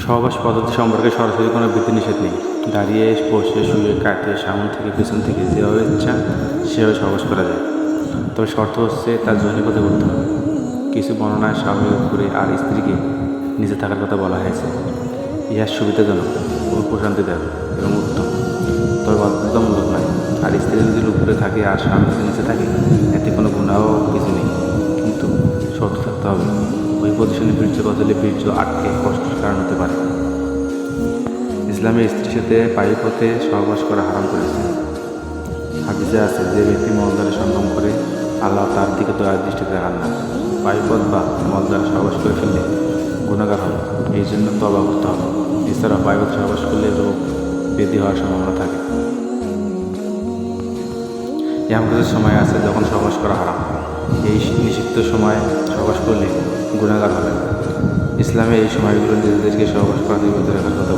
সহবাস পদ্ধতি সম্পর্কে সরাসরি কোনো বিধিনিষেধ নেই। দাঁড়িয়ে, বসে, শুয়ে, কাটে, সামনে থেকে, পেছন থেকে যেভাবে ইচ্ছা সেভাবে সহবাস করা যায়। তবে শর্ত হচ্ছে তার যৌনিকতা করতে হবে। কিছু বর্ণনায় স্বামীর উপরে আর স্ত্রীকে নিচে থাকার কথা বলা হয়েছে। ইহা সুবিধাজনক ও প্রশান্তিদায়ক এবং উত্তম, তবে বাধ্যতামূলক নয়। আর স্ত্রী যদি উপরে থাকে আর স্বামী যদি নিচে থাকে, এতে কোনো গুণাও কিছু নেই, কিন্তু শর্ত থাকতে হবে। ওই পজিশনে বীর্যপাত হলে বীর্য আটকে কষ্টের কারণ হতে পারে। ইসলামে স্ত্রীর সাথে পায়ুপথে সহবাস করা হারাম করেছে। হাদিসে আছে, যে ব্যক্তি মলদ্বারে সঙ্গম করে আল্লাহ তার দিকে দয়ার দৃষ্টিতে তাকান না। পায়ুপথ বা মলদ্বারে সহবাস করে ফেললে গুণাগার হবে, এই জন্য তওবা করতে হবে। এছাড়াও পায়ুপথে সহবাস করলে রোগ ব্যাধি হওয়ার সম্ভাবনা থাকে। এমন কিছু সময় আছে যখন সহবাস করা হারাম। এই নিষিদ্ধ সময়ে সহবাস করলে গুণাগার হবে। ইসলামে এই সময়গুলো নিজেদেরকে সহবাস করা থেকে বিরত রাখার কথা